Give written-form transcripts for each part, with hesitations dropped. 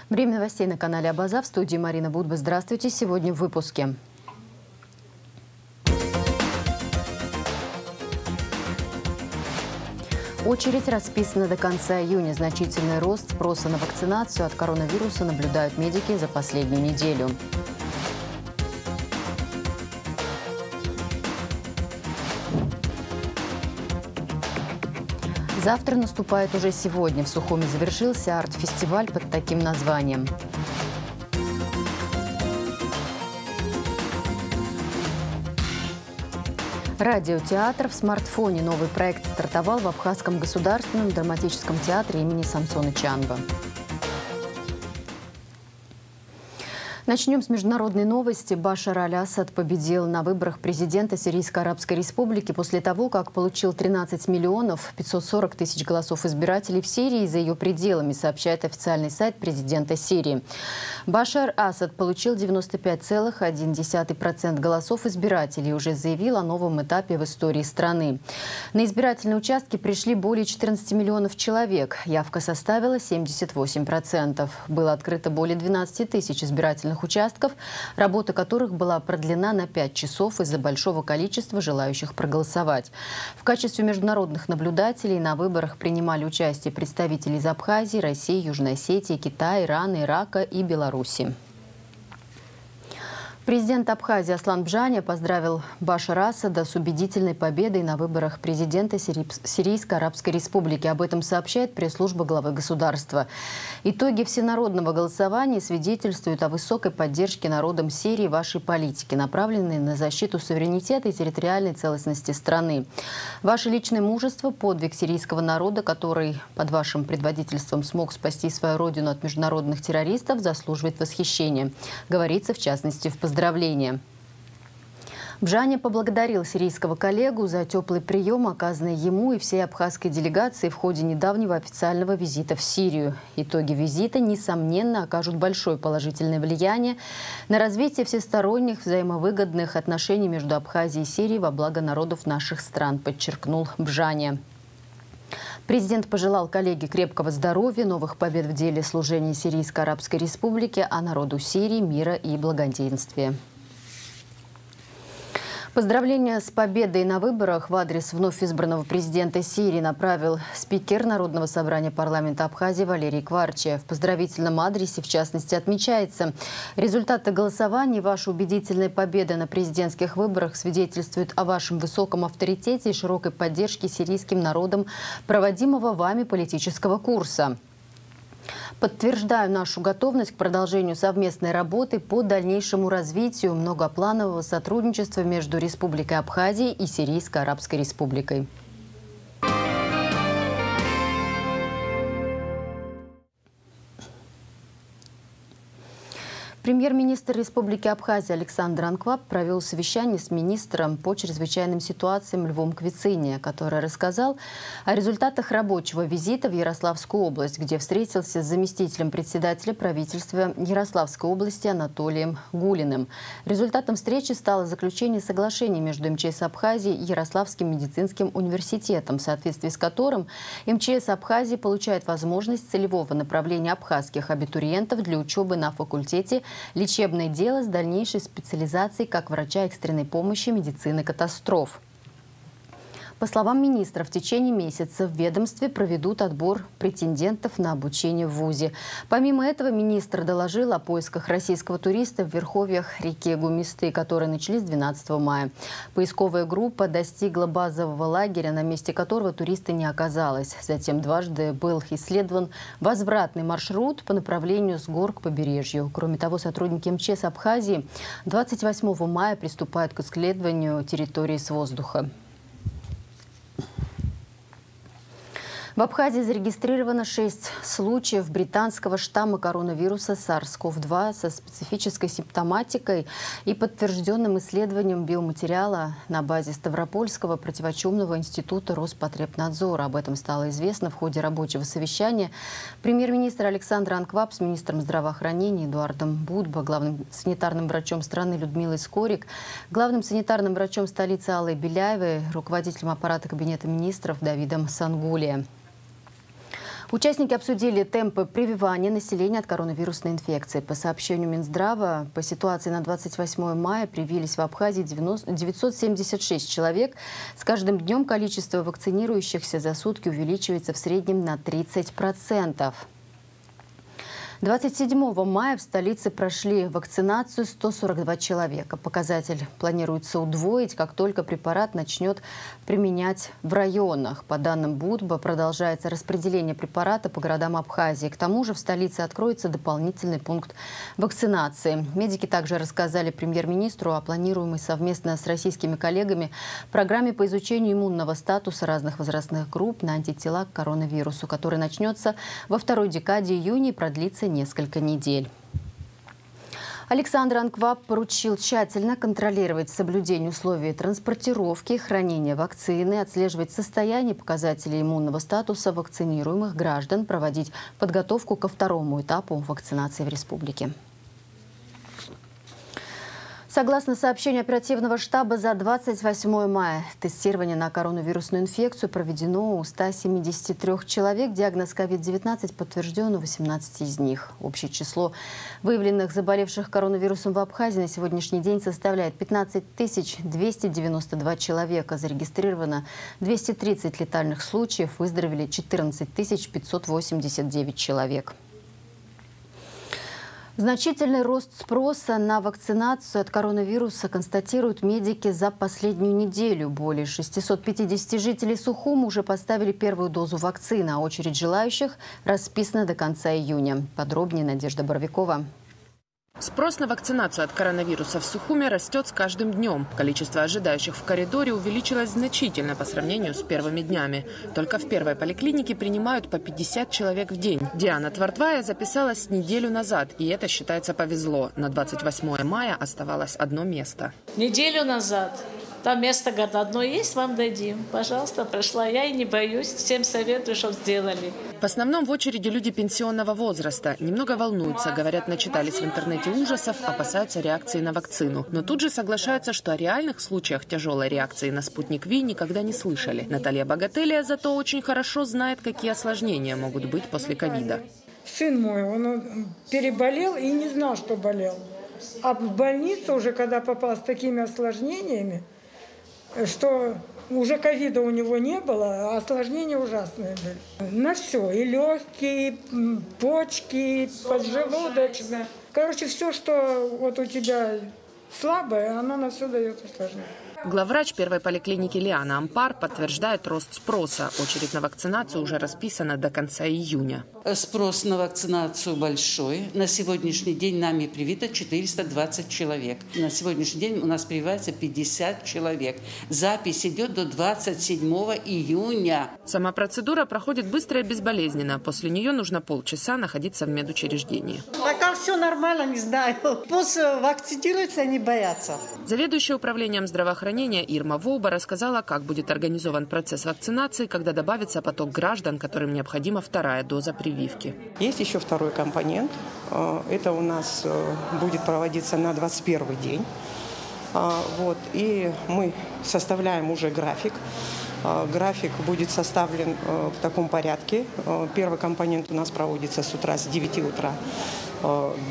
Время новостей на канале Абаза. В студии Марина Будба. Здравствуйте. Сегодня в выпуске. Очередь расписана до конца июня. Значительный рост спроса на вакцинацию от коронавируса наблюдают медики за последнюю неделю. Завтра наступает уже сегодня. В Сухуми завершился арт-фестиваль под таким названием. Радиотеатр в смартфоне. Новый проект стартовал в Абхазском государственном драматическом театре имени Самсона Чанба. Начнем с международной новости. Башар аль-Асад победил на выборах президента Сирийской Арабской Республики после того, как получил 13 миллионов 540 тысяч голосов избирателей в Сирии и за ее пределами, сообщает официальный сайт президента Сирии. Башар Асад получил 95,1% голосов избирателей и уже заявил о новом этапе в истории страны. На избирательные участки пришли более 14 миллионов человек. Явка составила 78%. Было открыто более 12 тысяч избирательных участков, работа которых была продлена на 5 часов из-за большого количества желающих проголосовать. В качестве международных наблюдателей на выборах принимали участие представители из Абхазии, России, Южной Осетии, Китая, Ирана, Ирака и Беларуси. Президент Абхазии Аслан Бжаня поздравил Башара Асада с убедительной победой на выборах президента Сирийской Арабской Республики. Об этом сообщает пресс-служба главы государства. Итоги всенародного голосования свидетельствуют о высокой поддержке народом Сирии вашей политики, направленной на защиту суверенитета и территориальной целостности страны. Ваше личное мужество, подвиг сирийского народа, который под вашим предводительством смог спасти свою родину от международных террористов, заслуживает восхищения. Говорится в частности в поздравлении. Бжаня поблагодарил сирийского коллегу за теплый прием, оказанный ему и всей абхазской делегации в ходе недавнего официального визита в Сирию. Итоги визита, несомненно, окажут большое положительное влияние на развитие всесторонних взаимовыгодных отношений между Абхазией и Сирией во благо народов наших стран, подчеркнул Бжаня. Президент пожелал коллеге крепкого здоровья, новых побед в деле служения Сирийской Арабской Республики, а народу Сирии мира и благоденствия. Поздравления с победой на выборах в адрес вновь избранного президента Сирии направил спикер Народного собрания парламента Абхазии Валерий Кварчия. В поздравительном адресе, в частности, отмечается: результаты голосования и ваша убедительная победа на президентских выборах свидетельствуют о вашем высоком авторитете и широкой поддержке сирийским народом проводимого вами политического курса. Подтверждаю нашу готовность к продолжению совместной работы по дальнейшему развитию многопланового сотрудничества между Республикой Абхазия и Сирийской Арабской Республикой. Премьер-министр Республики Абхазия Александр Анкваб провел совещание с министром по чрезвычайным ситуациям Львом Квицине, который рассказал о результатах рабочего визита в Ярославскую область, где встретился с заместителем председателя правительства Ярославской области Анатолием Гулиным. Результатом встречи стало заключение соглашения между МЧС Абхазии и Ярославским медицинским университетом, в соответствии с которым МЧС Абхазии получает возможность целевого направления абхазских абитуриентов для учебы на факультете лечебное дело с дальнейшей специализацией как врача экстренной помощи медицины катастроф. По словам министра, в течение месяца в ведомстве проведут отбор претендентов на обучение в вузе. Помимо этого, министр доложил о поисках российского туриста в верховьях реки Гумисты, которые начались 12 мая. Поисковая группа достигла базового лагеря, на месте которого туриста не оказалось. Затем дважды был исследован возвратный маршрут по направлению с гор к побережью. Кроме того, сотрудники МЧС Абхазии 28 мая приступают к исследованию территории с воздуха. В Абхазии зарегистрировано 6 случаев британского штамма коронавируса SARS-CoV-2 со специфической симптоматикой и подтвержденным исследованием биоматериала на базе Ставропольского противочумного института Роспотребнадзора. Об этом стало известно в ходе рабочего совещания премьер-министра Александра Анкваб с министром здравоохранения Эдуардом Будба, главным санитарным врачом страны Людмилой Скорик, главным санитарным врачом столицы Аллой Беляевой, руководителем аппарата Кабинета министров Давидом Сангулия. Участники обсудили темпы прививания населения от коронавирусной инфекции. По сообщению Минздрава, по ситуации на 28 мая привились в Абхазии 976 человек. С каждым днем количество вакцинирующихся за сутки увеличивается в среднем на 30%. 27 мая в столице прошли вакцинацию 142 человека. Показатель планируется удвоить, как только препарат начнет применять в районах. По данным Будба, продолжается распределение препарата по городам Абхазии. К тому же в столице откроется дополнительный пункт вакцинации. Медики также рассказали премьер-министру о планируемой совместно с российскими коллегами программе по изучению иммунного статуса разных возрастных групп на антитела к коронавирусу, который начнется во второй декаде июня и продлится несколько недель. Александр Анкваб поручил тщательно контролировать соблюдение условий транспортировки и хранения вакцины, отслеживать состояние показателей иммунного статуса вакцинируемых граждан, проводить подготовку ко второму этапу вакцинации в республике. Согласно сообщению оперативного штаба, за 28 мая тестирование на коронавирусную инфекцию проведено у 173 человек. Диагноз COVID-19 подтвержден у 18 из них. Общее число выявленных заболевших коронавирусом в Абхазии на сегодняшний день составляет 15 292 человека. Зарегистрировано 230 летальных случаев, выздоровели 14 589 человек. Значительный рост спроса на вакцинацию от коронавируса констатируют медики за последнюю неделю. Более 650 жителей Сухума уже поставили первую дозу вакцины, а очередь желающих расписана до конца июня. Подробнее Надежда Боровикова. Спрос на вакцинацию от коронавируса в Сухуме растет с каждым днем. Количество ожидающих в коридоре увеличилось значительно по сравнению с первыми днями. Только в первой поликлинике принимают по 50 человек в день. Диана Твардвая записалась неделю назад, и это, считается, повезло. На 28 мая оставалось одно место. Неделю назад. Там место, говорит, одно есть, вам дадим. Пожалуйста, прошла. Я и не боюсь. Всем советую, чтобы сделали. В основном в очереди люди пенсионного возраста. Немного волнуются, говорят, начитались в интернете ужасов, опасаются реакции на вакцину. Но тут же соглашаются, что о реальных случаях тяжелой реакции на спутник Ви никогда не слышали. Наталья Богателия зато очень хорошо знает, какие осложнения могут быть после ковида. Сын мой, он переболел и не знал, что болел. А в больницу уже, когда попал с такими осложнениями, что уже ковида у него не было, а осложнения ужасные были. На все. И легкие, почки, и поджелудочная. Короче, все, что вот у тебя слабое, оно на все дает осложнение. Главврач первой поликлиники Лиана Ампар подтверждает рост спроса. Очередь на вакцинацию уже расписана до конца июня. Спрос на вакцинацию большой. На сегодняшний день нами привито 420 человек. На сегодняшний день у нас прививается 50 человек. Запись идет до 27 июня. Сама процедура проходит быстро и безболезненно. После нее нужно полчаса находиться в медучреждении. Пока все нормально, не знаю. Пусть вакцинируются, не боятся. Заведующая управлением здравоохранения Ирма Воуба рассказала, как будет организован процесс вакцинации, когда добавится поток граждан, которым необходима вторая доза прививки. Есть еще второй компонент. Это у нас будет проводиться на 21 день. И мы составляем уже график. График будет составлен в таком порядке. Первый компонент у нас проводится с утра с 9 утра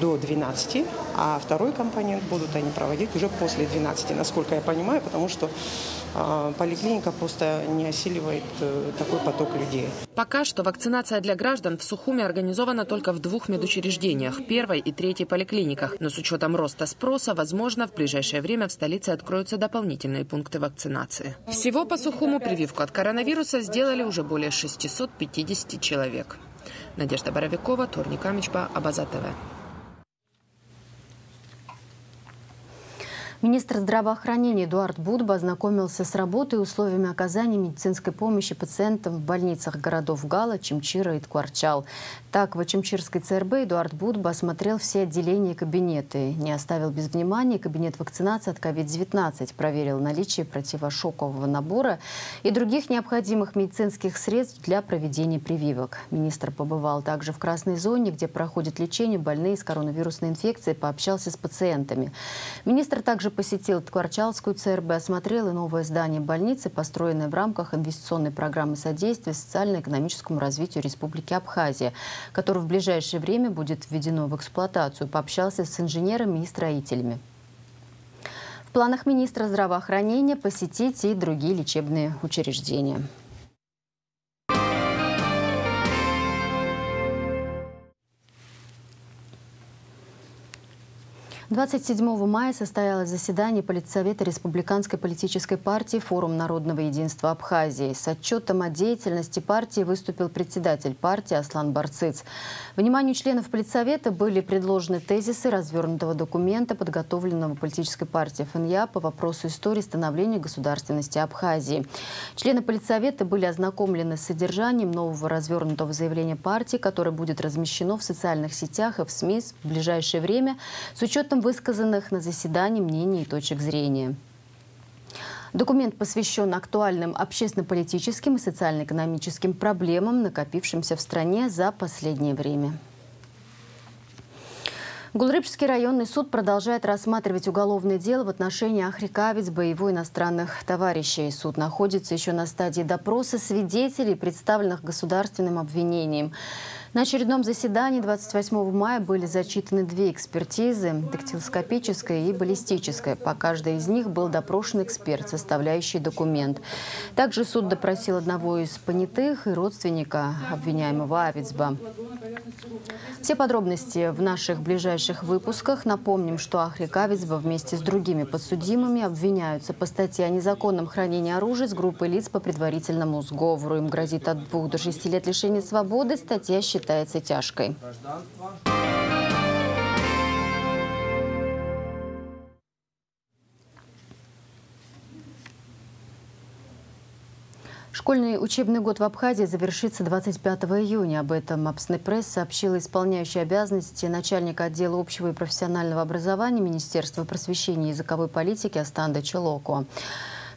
до 12, а второй компонент будут они проводить уже после 12, насколько я понимаю, потому что поликлиника просто не осиливает такой поток людей. Пока что вакцинация для граждан в Сухуме организована только в 2 медучреждениях – первой и третьей поликлиниках. Но с учетом роста спроса, возможно, в ближайшее время в столице откроются дополнительные пункты вакцинации. Всего по Сухуму прививку от коронавируса сделали уже более 650 человек. Надежда Боровикова, Торник Амичба, Абаза ТВ. Министр здравоохранения Эдуард Будба ознакомился с работой и условиями оказания медицинской помощи пациентам в больницах городов Гала, Чимчира и Ткварчал. Так, в Очимчирской ЦРБ Эдуард Будба осмотрел все отделения и кабинеты. Не оставил без внимания кабинет вакцинации от COVID-19, проверил наличие противошокового набора и других необходимых медицинских средств для проведения прививок. Министр побывал также в красной зоне, где проходит лечение больные с коронавирусной инфекцией, пообщался с пациентами. Министр также посетил Ткварчалскую ЦРБ, осмотрел и новое здание больницы, построенное в рамках инвестиционной программы содействия социально-экономическому развитию Республики Абхазия, которое в ближайшее время будет введено в эксплуатацию. Пообщался с инженерами и строителями. В планах министра здравоохранения посетить и другие лечебные учреждения. 27 мая состоялось заседание Политсовета Республиканской политической партии «Форум народного единства Абхазии». С отчетом о деятельности партии выступил председатель партии Аслан Барцыц. Вниманию членов Политсовета были предложены тезисы развернутого документа, подготовленного политической партией ФНЯ по вопросу истории становления государственности Абхазии. Члены Политсовета были ознакомлены с содержанием нового развернутого заявления партии, которое будет размещено в социальных сетях и в СМИ в ближайшее время с учетом высказанных на заседании мнений и точек зрения. Документ посвящен актуальным общественно-политическим и социально-экономическим проблемам, накопившимся в стране за последнее время. Гулрыбский районный суд продолжает рассматривать уголовное дело в отношении Ахрикавицба и его иностранных товарищей. Суд находится еще на стадии допроса свидетелей, представленных государственным обвинением. На очередном заседании 28 мая были зачитаны две экспертизы – дактилоскопическая и баллистическая. По каждой из них был допрошен эксперт, составляющий документ. Также суд допросил одного из понятых и родственника обвиняемого Авицба. Все подробности в наших ближайших выпусках. Напомним, что Ахрик Авицба вместе с другими подсудимыми обвиняются по статье о незаконном хранении оружия с группой лиц по предварительному сговору. Им грозит от 2 до 6 лет лишения свободы. Статья считается тяжкой. Школьный учебный год в Абхазии завершится 25 июня. Об этом Абснепресс сообщила исполняющая обязанности начальника отдела общего и профессионального образования Министерства просвещения и языковой политики Астанда Челоко.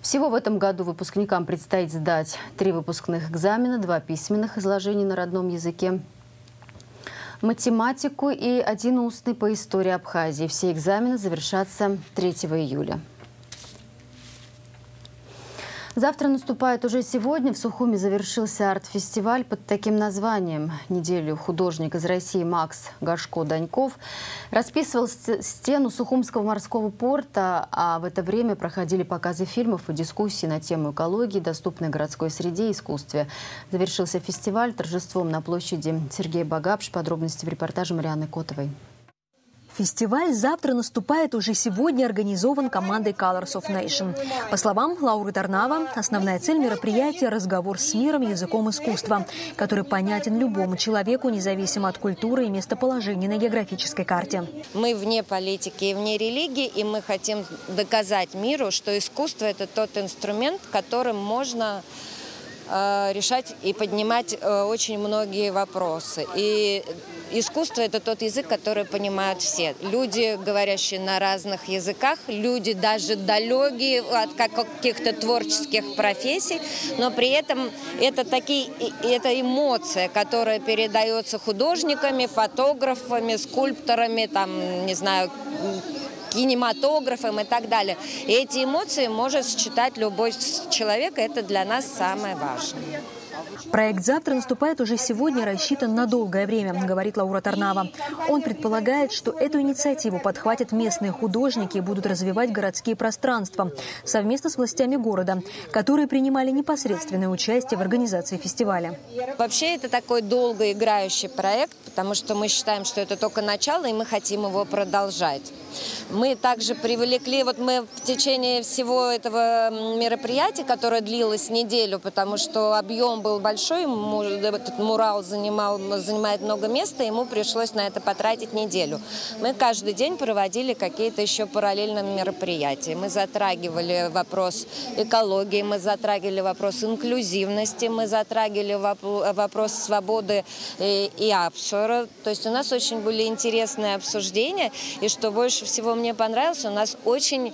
Всего в этом году выпускникам предстоит сдать 3 выпускных экзамена, 2 письменных изложения на родном языке, математику и 1 устный по истории Абхазии. Все экзамены завершатся 3 июля. Завтра наступает уже сегодня. В Сухуми завершился арт-фестиваль под таким названием. Неделю художник из России Макс Гашко-Даньков расписывал стену Сухумского морского порта, а в это время проходили показы фильмов и дискуссии на тему экологии, доступной городской среде и искусстве. Завершился фестиваль торжеством на площади Сергея Багапш. Подробности в репортаже Марианны Котовой. Фестиваль завтра наступает уже сегодня, организован командой Colors of Nation. По словам Лауры Тарнава, основная цель мероприятия – разговор с миром языком искусства, который понятен любому человеку, независимо от культуры и местоположения на географической карте. Мы вне политики и вне религии, и мы хотим доказать миру, что искусство – это тот инструмент, которым можно решать и поднимать очень многие вопросы. И искусство – это тот язык, который понимают все. Люди, говорящие на разных языках, люди даже далекие от каких-то творческих профессий, но при этом это эмоция, которая передается художниками, фотографами, скульпторами, там, не знаю, кинематографом и так далее. И эти эмоции может считать любой человек, и это для нас самое важное. Проект «Завтра наступает» уже сегодня рассчитан на долгое время, говорит Лаура Тарнава. Он предполагает, что эту инициативу подхватят местные художники и будут развивать городские пространства совместно с властями города, которые принимали непосредственное участие в организации фестиваля. Вообще это такой долгоиграющий проект, потому что мы считаем, что это только начало, и мы хотим его продолжать. Мы также привлекли, мы в течение всего этого мероприятия, которое длилось неделю, потому что объем был большой, этот мурал занимает много места, ему пришлось на это потратить неделю. Мы каждый день проводили какие-то еще параллельные мероприятия. Мы затрагивали вопрос экологии, мы затрагивали вопрос инклюзивности, мы затрагивали вопрос свободы и обсора. То есть у нас очень были интересные обсуждения, и что больше всего мне понравилось, у нас очень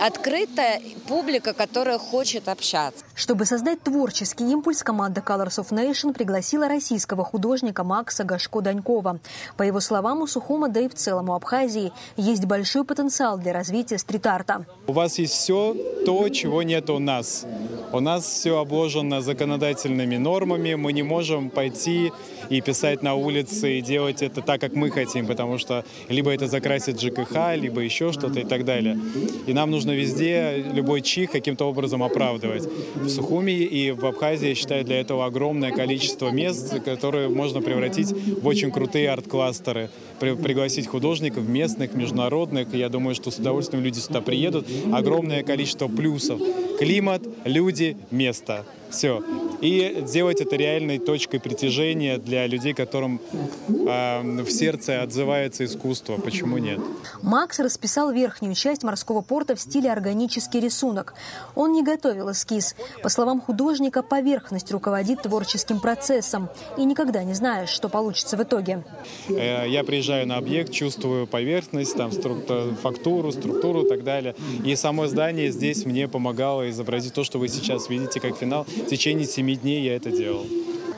открытая публика, которая хочет общаться. Чтобы создать творческий импульс, команда Colors of Nation пригласила российского художника Макса Гашко-Данькова. По его словам, у Сухума, да и в целом у Абхазии, есть большой потенциал для развития стрит-арта. У вас есть все то, чего нет у нас. У нас все обложено законодательными нормами. Мы не можем пойти и писать на улице и делать это так, как мы хотим, потому что либо это закрасит ЖКХ, либо еще что-то и так далее. И нам нужно везде любой чих каким-то образом оправдывать. В Сухуми и в Абхазии, я считаю, для этого огромное количество мест, которые можно превратить в очень крутые арт-кластеры. Пригласить художников местных, международных. Я думаю, что с удовольствием люди сюда приедут. Огромное количество плюсов. Климат, люди, место. Все. И сделать это реальной точкой притяжения для людей, которым в сердце отзывается искусство. Почему нет? Макс расписал верхнюю часть морского порта в стиле органический рисунок. Он не готовил эскиз. По словам художника, поверхность руководит творческим процессом. И никогда не знаешь, что получится в итоге. Я приезжаю на объект, чувствую поверхность, там, фактуру, структуру и так далее. И само здание здесь мне помогало изобразить то, что вы сейчас видите как финал. В течение 7 дней я это делал.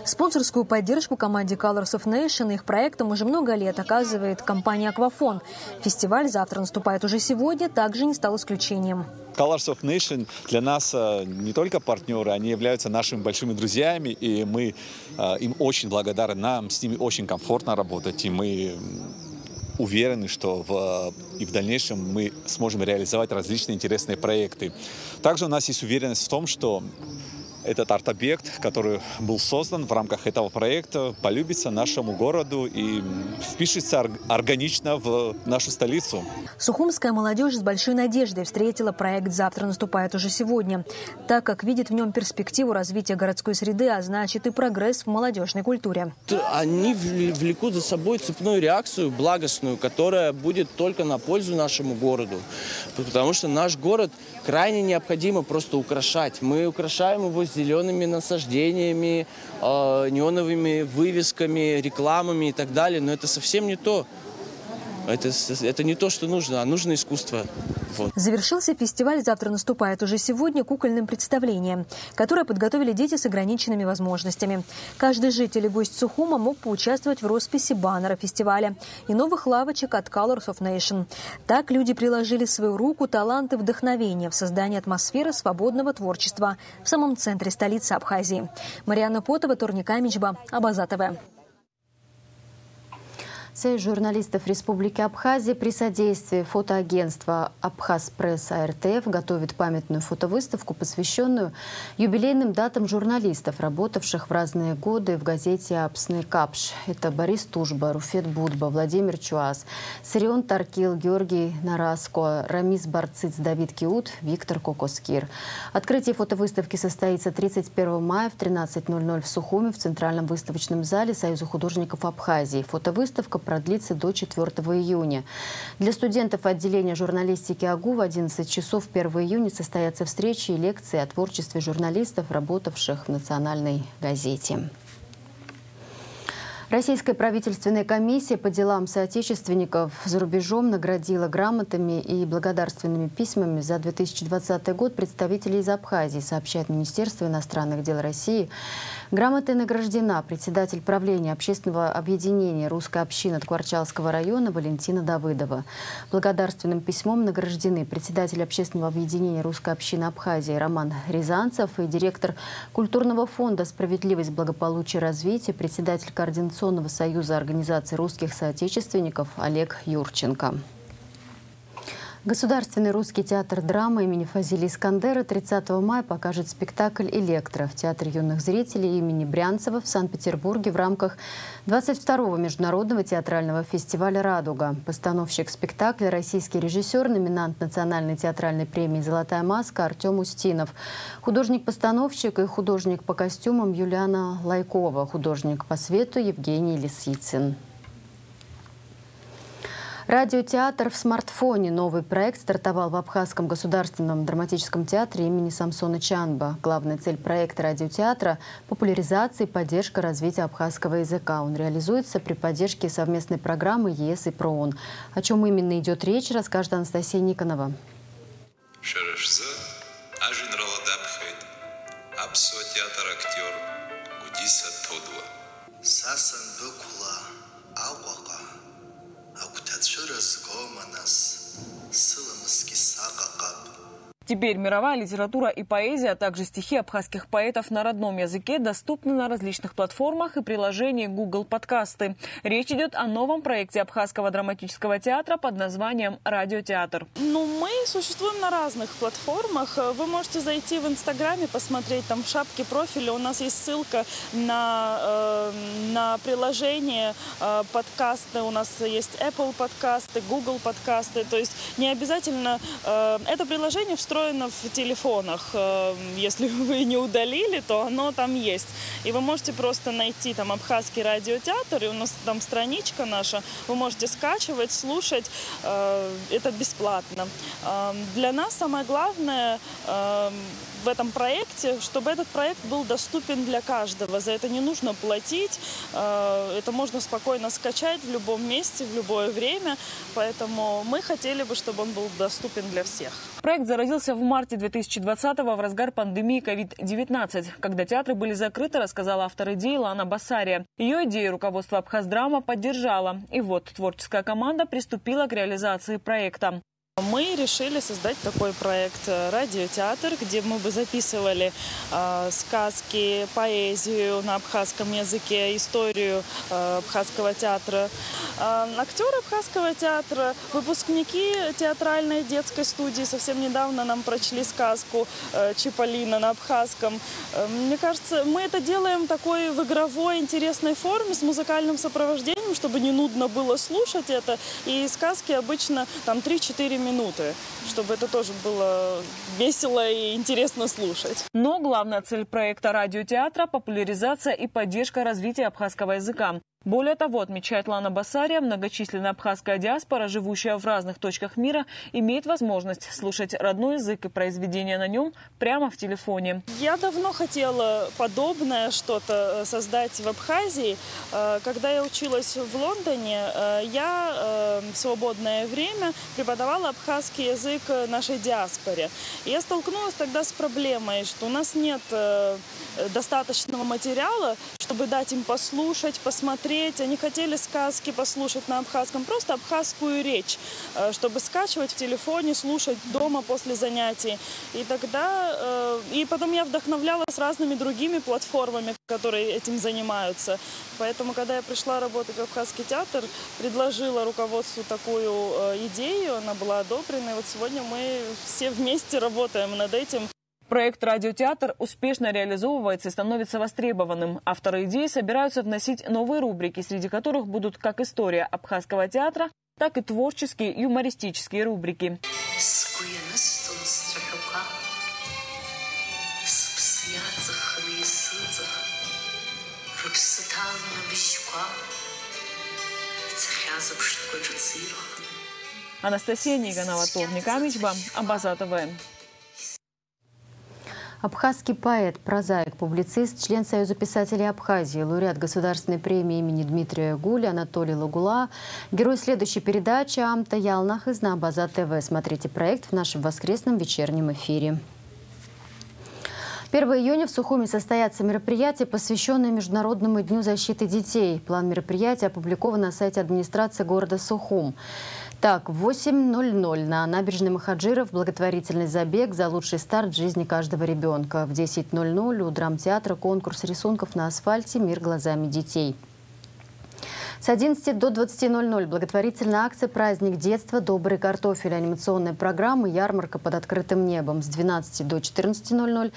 Спонсорскую поддержку команде Colors of Nation и их проектам уже много лет оказывает компания «Аквафон». Фестиваль «Завтра наступает уже сегодня» также не стал исключением. Colors of Nation для нас не только партнеры, они являются нашими большими друзьями, и мы им очень благодарны, нам с ними очень комфортно работать, и мы уверены, что и в дальнейшем мы сможем реализовать различные интересные проекты. Также у нас есть уверенность в том, что этот арт-объект, который был создан в рамках этого проекта, полюбится нашему городу и впишется органично в нашу столицу. Сухумская молодежь с большой надеждой встретила проект «Завтра наступает уже сегодня», так как видит в нем перспективу развития городской среды, а значит и прогресс в молодежной культуре. Они влекут за собой цепную реакцию благостную, которая будет только на пользу нашему городу. Потому что наш город крайне необходимо просто украшать. Мы украшаем его зелеными насаждениями, неоновыми вывесками, рекламами и так далее. Но это совсем не то. Это не то, что нужно, а нужно искусство. Вот. Завершился фестиваль «Завтра наступает уже сегодня» кукольным представлением, которое подготовили дети с ограниченными возможностями. Каждый житель и гость Сухума мог поучаствовать в росписи баннера фестиваля и новых лавочек от Colors of Nation. Так люди приложили свою руку, талант и вдохновение в создании атмосферы свободного творчества в самом центре столицы Абхазии. Марьяна Потова, Турник Амичба, Абаза ТВ. Союз журналистов Республики Абхазия при содействии фотоагентства «Абхазпресс АРТФ» готовит памятную фотовыставку, посвященную юбилейным датам журналистов, работавших в разные годы в газете «Апсны Капш». Это Борис Тужба, Руфет Будба, Владимир Чуас, Сарион Таркил, Георгий Нараско, Рамис Барциц, Давид Киут, Виктор Кокоскир. Открытие фотовыставки состоится 31 мая в 13:00 в Сухуме в Центральном выставочном зале Союза художников Абхазии. Фотовыставка продлится до 4 июня. Для студентов отделения журналистики АГУ в 11 часов 1 июня состоятся встречи и лекции о творчестве журналистов, работавших в национальной газете. Российская правительственная комиссия по делам соотечественников за рубежом наградила грамотами и благодарственными письмами за 2020 год представителей из Абхазии, сообщает Министерство иностранных дел России. Грамотой награждена председатель правления общественного объединения «Русская община» Ткварчалского района Валентина Давыдова. Благодарственным письмом награждены председатель общественного объединения «Русская община Абхазии» Роман Рязанцев и директор культурного фонда «Справедливость, благополучие, развитие», председатель Координационного союза организаций русских соотечественников Олег Юрченко. Государственный русский театр драмы имени Фазили Искандера 30 мая покажет спектакль «Электро» в Театре юных зрителей имени Брянцева в Санкт-Петербурге в рамках 22-го международного театрального фестиваля «Радуга». Постановщик спектакля – российский режиссер, номинант Национальной театральной премии «Золотая маска» Артем Устинов, художник-постановщик и художник по костюмам Юлиана Лайкова, художник по свету Евгений Лисицын. Радиотеатр в смартфоне. Новый проект стартовал в Абхазском государственном драматическом театре имени Самсона Чанба. Главная цель проекта радиотеатра – популяризация и поддержка развития абхазского языка. Он реализуется при поддержке совместной программы ЕС и ПРООН. О чем именно идет речь, расскажет Анастасия Никонова. Апсо театр-актер Гудиса Тодуа. Сасан бөкула ауаға, аутатшырыз гоманас, сылымызки сағақап. Теперь мировая литература и поэзия, а также стихи абхазских поэтов на родном языке доступны на различных платформах и приложении Google Подкасты. Речь идет о новом проекте Абхазского драматического театра под названием «Радиотеатр». Мы существуем на разных платформах. Вы можете зайти в Инстаграме, посмотреть там в шапке профиля. У нас есть ссылка на приложение подкасты. У нас есть Apple подкасты, Google подкасты. То есть не обязательно это приложение встроено в телефонах. Если вы не удалили, то оно там есть. И вы можете просто найти там Абхазский радиотеатр, и у нас там страничка наша. Вы можете скачивать, слушать. Это бесплатно. Для нас самое главное в этом проекте, чтобы этот проект был доступен для каждого. За это не нужно платить. Это можно спокойно скачать в любом месте, в любое время. Поэтому мы хотели бы, чтобы он был доступен для всех. Проект зародился в марте 2020-го в разгар пандемии COVID-19. Когда театры были закрыты, рассказала автор идеи Лана Басария. Ее идею руководство Абхаздрама поддержало. И вот творческая команда приступила к реализации проекта. Мы решили создать такой проект «Радиотеатр», где мы бы записывали сказки, поэзию на абхазском языке, историю абхазского театра. Актеры абхазского театра, выпускники театральной детской студии совсем недавно нам прочли сказку «Чиполлино» на абхазском. Мне кажется, мы это делаем такой в игровой, интересной форме, с музыкальным сопровождением, чтобы не нудно было слушать это. И сказки обычно там 3-4 минуты, чтобы это тоже было весело и интересно слушать. Но главная цель проекта радиотеатра – популяризация и поддержка развития абхазского языка. Более того, отмечает Лана Басария, многочисленная абхазская диаспора, живущая в разных точках мира, имеет возможность слушать родной язык и произведения на нем прямо в телефоне. Я давно хотела подобное что-то создать в Абхазии. Когда я училась в Лондоне, я в свободное время преподавала абхазский язык нашей диаспоре. И я столкнулась тогда с проблемой, что у нас нет достаточного материала, чтобы дать им послушать, посмотреть. Они хотели сказки послушать на абхазском, просто абхазскую речь, чтобы скачивать в телефоне, слушать дома после занятий. И потом я вдохновлялась разными другими платформами, которые этим занимаются. Поэтому, когда я пришла работать в Абхазский театр, предложила руководству такую идею, она была одобрена. И вот сегодня мы все вместе работаем над этим. Проект «Радиотеатр» успешно реализовывается и становится востребованным. Авторы идеи собираются вносить новые рубрики, среди которых будут как история абхазского театра, так и творческие юмористические рубрики. Анастасия Ниганова, Товник Амичба, Абаза ТВ. Абхазский поэт, прозаик, публицист, член Союза писателей Абхазии, лауреат Государственной премии имени Дмитрия Гуля Анатолий Лагула, герой следующей передачи Амта Ялнахыз на Абаза ТВ. Смотрите проект в нашем воскресном вечернем эфире. 1 июня в Сухуми состоятся мероприятия, посвященные Международному дню защиты детей. План мероприятия опубликован на сайте администрации города Сухум. Так, в 8:00 на набережной Махаджиров благотворительный забег за лучший старт в жизни каждого ребенка. В 10:00 у драмтеатра конкурс рисунков на асфальте «Мир глазами детей». С 11 до 20:00 благотворительная акция «Праздник детства. Добрый картофель». Анимационная программа «Ярмарка под открытым небом». С 12 до 14:00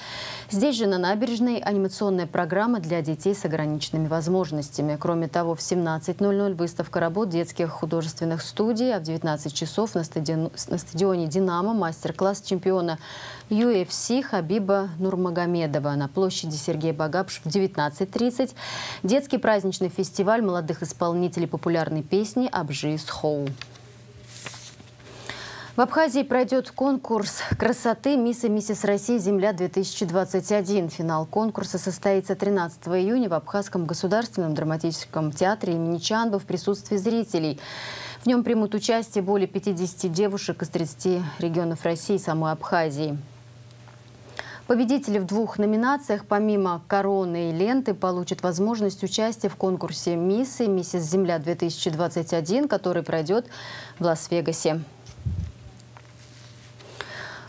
здесь же на набережной анимационная программа для детей с ограниченными возможностями. Кроме того, в 17:00 выставка работ детских художественных студий, а в 19 часов на стадионе «Динамо» мастер-класс чемпиона UFC Хабиба Нурмагомедова. На площади Сергея Багапш в 19:30 детский праздничный фестиваль молодых исполнителей популярной песни «Абжиз Хоу». В Абхазии пройдет конкурс красоты «Мисс и Миссис России. Земля-2021». Финал конкурса состоится 13 июня в Абхазском государственном драматическом театре имени Чанба в присутствии зрителей. В нем примут участие более 50 девушек из 30 регионов России и самой Абхазии. Победители в 2 номинациях, помимо короны и ленты, получат возможность участия в конкурсе «Мисс» и «Миссис Земля-2021», который пройдет в Лас-Вегасе.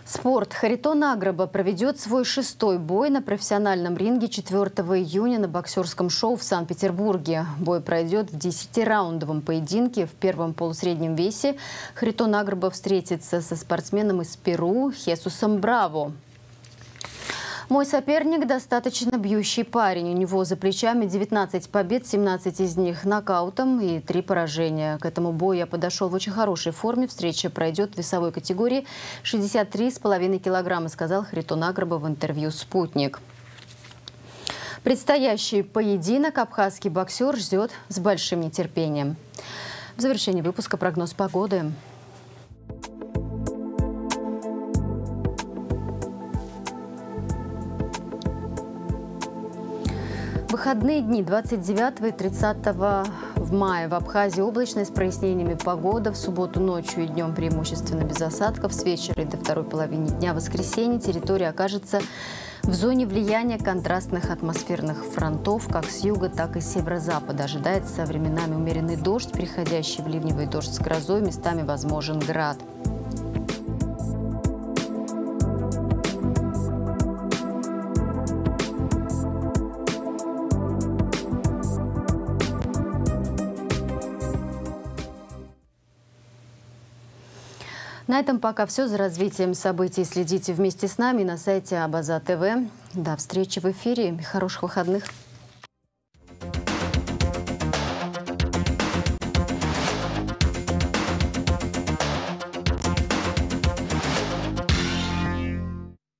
Спорт. Харитон Агроба проведет свой 6-й бой на профессиональном ринге 4 июня на боксерском шоу в Санкт-Петербурге. Бой пройдет в 10-раундовом поединке. В первом полусреднем весе Харитон Агроба встретится со спортсменом из Перу Хесусом Браво. Мой соперник достаточно бьющий парень. У него за плечами 19 побед, 17 из них нокаутом и 3 поражения. К этому бою я подошел в очень хорошей форме. Встреча пройдет в весовой категории 63,5 килограмма, сказал Харитон Агроба в интервью «Спутник». Предстоящий поединок абхазский боксер ждет с большим нетерпением. В завершении выпуска прогноз погоды. Выходные дни 29 и 30 мая в Абхазии облачно с прояснениями погода. В субботу ночью и днем преимущественно без осадков. С вечера и до второй половины дня воскресенья территория окажется в зоне влияния контрастных атмосферных фронтов как с юга, так и с северо-запада. Ожидается временами умеренный дождь, переходящий в ливневый дождь с грозой. Местами возможен град. На этом пока все. За развитием событий следите вместе с нами на сайте Абаза ТВ. До встречи в эфире. Хороших выходных.